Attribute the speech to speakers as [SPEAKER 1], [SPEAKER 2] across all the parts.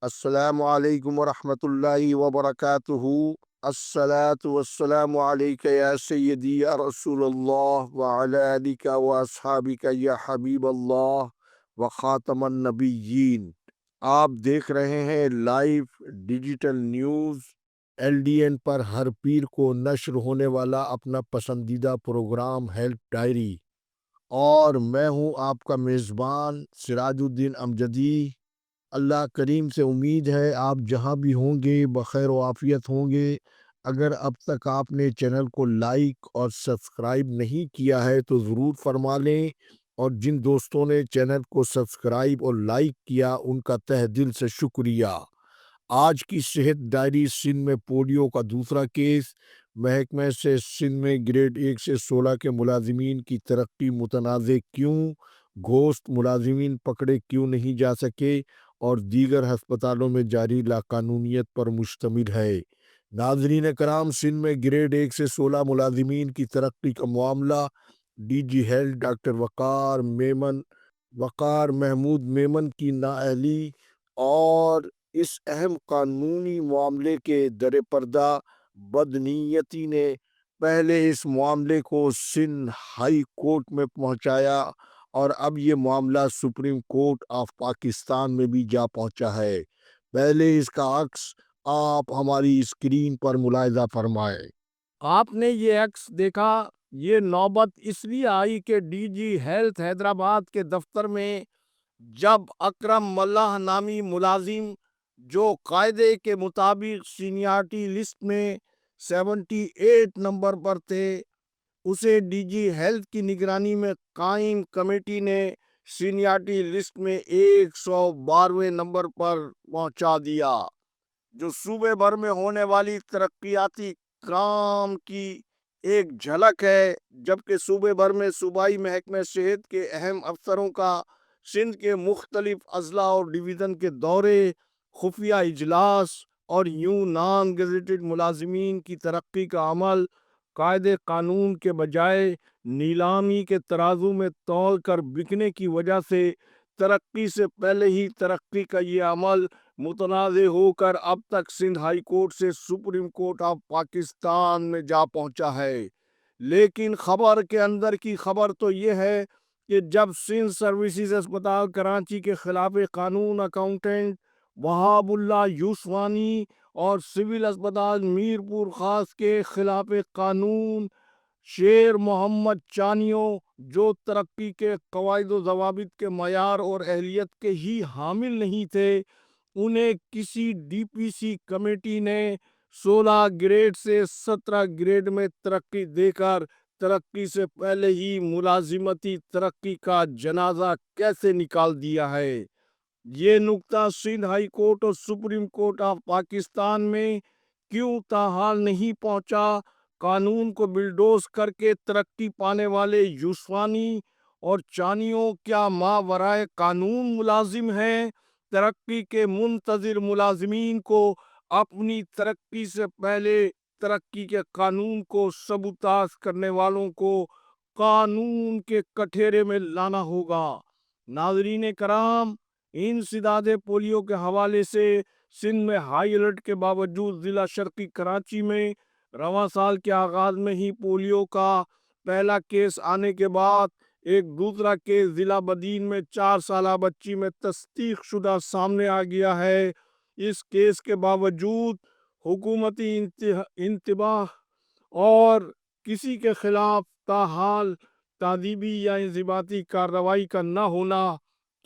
[SPEAKER 1] السلام علیکم ورحمۃ اللہ وبرکاتہ۔ الصلاۃ والسلام علیک یا سیدی یا رسول اللہ وعلی آلک واصحابک یا حبیب اللہ وخاتم النبیین۔ آپ دیکھ رہے ہیں لائیو ڈیجیٹل نیوز LDN پر ہر پیر کو نشر ہونے والا اپنا پسندیدہ پروگرام ہیلپ ڈائری، اور میں ہوں آپ کا میزبان سراج الدین امجدی۔ اللہ کریم سے امید ہے آپ جہاں بھی ہوں گے بخیر و عافیت ہوں گے۔ اگر اب تک آپ نے چینل کو لائک اور سبسکرائب نہیں کیا ہے تو ضرور فرما لیں، اور جن دوستوں نے چینل کو سبسکرائب اور لائک کیا ان کا تہ دل سے شکریہ۔ آج کی صحت ڈائری سندھ میں پولیو کا دوسرا کیس۔ محکمہ سے سندھ میں گریڈ 1 سے 16 کے ملازمین کی ترقی متنازع کیوں؟ گوشت ملازمین پکڑے کیوں نہیں جا سکے؟ اور دیگر ہسپتالوں میں جاری لاقانونیت پر مشتمل ہے۔ ناظرین کرام، سندھ میں گریڈ 1 سے 16 ملازمین کی ترقی کا معاملہ DG ہیلتھ ڈاکٹر وقار محمود میمن کی نااہلی اور اس اہم قانونی معاملے کے در پردہ بدنیتی نے پہلے اس معاملے کو سندھ ہائی کورٹ میں پہنچایا، اور اب یہ معاملہ سپریم کورٹ آف پاکستان میں بھی جا پہنچا ہے۔ پہلے اس کا عکس آپ ہماری اسکرین پر ملاحظہ فرمائیں۔
[SPEAKER 2] آپ نے یہ عکس دیکھا، یہ نوبت اس لیے آئی کہ DG ہیلتھ حیدرآباد کے دفتر میں جب اکرم ملہ نامی ملازم، جو قاعدے کے مطابق سینیارٹی لسٹ میں 78 نمبر پر تھے، اسے DG ہیلتھ کی نگرانی میں قائم کمیٹی نے سینیارٹی لسٹ میں 112ویں نمبر پر پہنچا دیا، جو صوبے بھر میں ہونے والی ترقیاتی کام کی ایک جھلک ہے، جبکہ صوبے بھر میں صوبائی محکمہ صحت کے اہم افسروں کا سندھ کے مختلف اضلاع اور ڈویژن کے دورے، خفیہ اجلاس اور یوں نان گزیٹڈ ملازمین کی ترقی کا عمل قاعدے قانون کے بجائے نیلامی کے ترازو میں تول کر بکنے کی وجہ سے ترقی سے پہلے ہی ترقی کا یہ عمل متنازع ہو کر اب تک سندھ ہائی کورٹ سے سپریم کورٹ آف پاکستان میں جا پہنچا ہے۔ لیکن خبر کے اندر کی خبر تو یہ ہے کہ جب سندھ سروسز اسپتال کراچی کے خلاف قانون اکاؤنٹنٹ وہاب اللہ یوسفانی اور سول اسپتال میرپور خاص کے خلاف قانون شیر محمد چانیو، جو ترقی کے قواعد و ضوابط کے معیار اور اہلیت کے ہی حامل نہیں تھے، انہیں کسی DPC کمیٹی نے 16 گریڈ سے 17 گریڈ میں ترقی دے کر ترقی سے پہلے ہی ملازمتی ترقی کا جنازہ کیسے نکال دیا ہے۔ یہ نکتہ سندھ ہائی کورٹ اور سپریم کورٹ آف پاکستان میں کیوں تاحال نہیں پہنچا؟ قانون کو بلڈوز کر کے ترقی پانے والے یوسفانی اور چانیوں کیا ماورائے قانون ملازم ہیں؟ ترقی کے منتظر ملازمین کو اپنی ترقی سے پہلے ترقی کے قانون کو سبوتاژ کرنے والوں کو قانون کے کٹہرے میں لانا ہوگا۔ ناظرین کرام، انسداد پولیو کے حوالے سے سندھ میں ہائی الرٹ کے باوجود ضلع شرقی کراچی میں رواں سال کے آغاز میں ہی پولیو کا پہلا کیس آنے کے بعد ایک دوسرا کیس ضلع بدین میں 4 سالہ بچی میں تصدیق شدہ سامنے آ گیا ہے۔ اس کیس کے باوجود حکومتی انتباہ اور کسی کے خلاف تاحال تعذیبی یا انضباطی کارروائی کا نہ ہونا،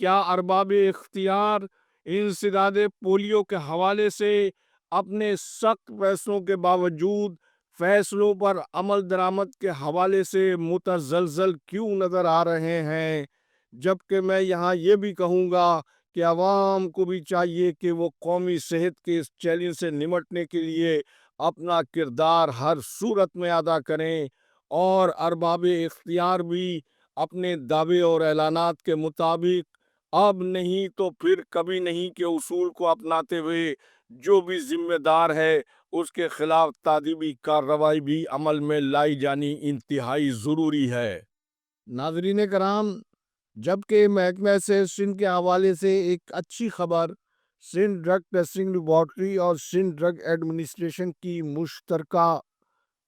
[SPEAKER 2] کیا ارباب اختیار انسداد پولیو کے حوالے سے اپنے سخت فیصلوں کے باوجود فیصلوں پر عمل درآمد کے حوالے سے متزلزل کیوں نظر آ رہے ہیں؟ جبکہ میں یہاں یہ بھی کہوں گا کہ عوام کو بھی چاہیے کہ وہ قومی صحت کے اس چیلنج سے نمٹنے کے لیے اپنا کردار ہر صورت میں ادا کریں، اور ارباب اختیار بھی اپنے دعوے اور اعلانات کے مطابق اب نہیں تو پھر کبھی نہیں کے اصول کو اپناتے ہوئے جو بھی ذمہ دار ہے اس کے خلاف تعذیبی کارروائی بھی عمل میں لائی جانی انتہائی ضروری ہے۔ ناظرین کرام، جبکہ محکمہ سے سندھ کے حوالے سے ایک اچھی خبر سندھ ڈرگ ٹیسٹنگ لیبارٹری اور سندھ ڈرگ ایڈمنسٹریشن کی مشترکہ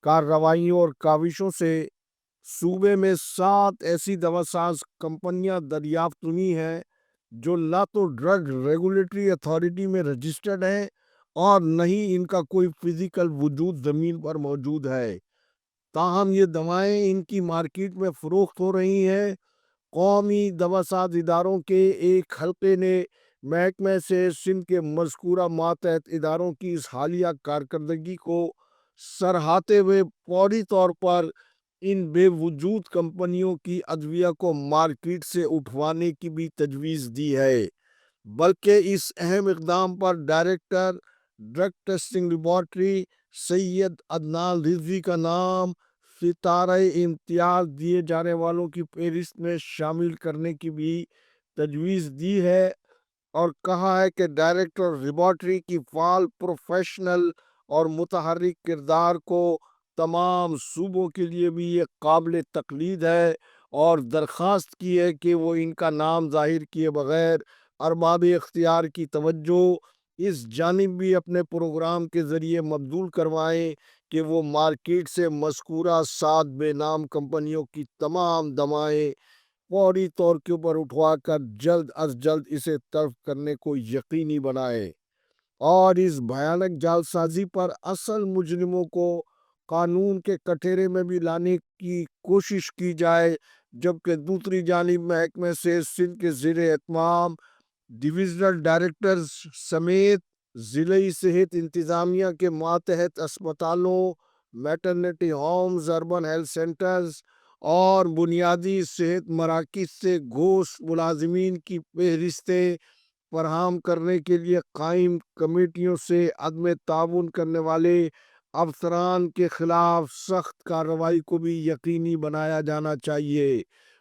[SPEAKER 2] کارروائیوں اور کاوشوں سے صوبے میں 7 ایسی دوا ساز کمپنیاں دریافت ہوئی ہیں جو نہ تو ڈرگ ریگولیٹری اتھارٹی میں رجسٹرڈ ہیں اور نہ ہی ان کا کوئی فزیکل وجود زمین پر موجود ہے، تاہم یہ دوائیں ان کی مارکیٹ میں فروخت ہو رہی ہیں۔ قومی دوا ساز اداروں کے ایک حلقے نے محکمہ سے سندھ کے مذکورہ ماتحت اداروں کی اس حالیہ کارکردگی کو سراہتے ہوئے فوری طور پر ان بے وجود کمپنیوں کی ادویہ کو مارکیٹ سے اٹھوانے کی بھی تجویز دی ہے، بلکہ اس اہم اقدام پر ڈائریکٹر ڈرگ ٹیسٹنگ لیبارٹری سید عدنان رضوی کا نام ستارہ امتیاز دیے جانے والوں کی فہرست میں شامل کرنے کی بھی تجویز دی ہے اور کہا ہے کہ ڈائریکٹر لیبارٹری کی فعال پروفیشنل اور متحرک کردار کو تمام صوبوں کے لیے بھی یہ قابل تقلید ہے اور درخواست کی ہے کہ وہ ان کا نام ظاہر کیے بغیر ارباب اختیار کی توجہ اس جانب بھی اپنے پروگرام کے ذریعے مبذول کروائیں کہ وہ مارکیٹ سے مذکورہ 7 بے نام کمپنیوں کی تمام دوائیں فوری طور کے اوپر اٹھوا کر جلد از جلد اسے طرف کرنے کو یقینی بنائے اور اس بھیانک جعلسازی پر اصل مجرموں کو قانون کے کٹہرے میں بھی لانے کی کوشش کی جائے، جبکہ دوسری جانب محکمہ سے سندھ کے زیر اہتمام ڈویژنل ڈائریکٹرز سمیت ضلعی صحت انتظامیہ کے ماتحت اسپتالوں، maternity homes, urban health centres اور بنیادی صحت مراکز سے گھوست ملازمین کی فہرستیں فراہم کرنے کے لیے قائم کمیٹیوں سے عدم تعاون کرنے والے افسران کے خلاف سخت کارروائی کو بھی یقینی بنایا جانا چاہیے،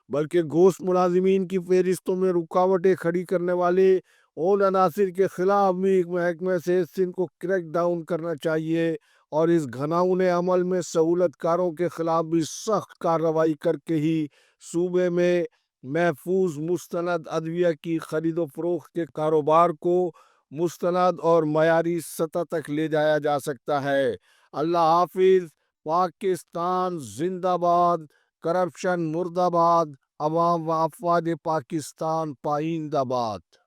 [SPEAKER 2] بلکہ گھوست ملازمین کی فہرستوں میں رکاوٹیں کھڑی کرنے والے ان عناصر کے خلاف بھی محکمہ صحت سندھ کو کریک ڈاؤن کرنا چاہیے اور اس گھناؤنے عمل میں سہولت کاروں کے خلاف بھی سخت کارروائی کر کے ہی صوبے میں محفوظ مستند ادویہ کی خرید و فروخت کے کاروبار کو مستند اور معیاری سطح تک لے جایا جا سکتا ہے۔ اللہ حافظ۔ پاکستان زندہ باد، کرپشن مرد آباد، عوام و افواد پاکستان پائندہ باد۔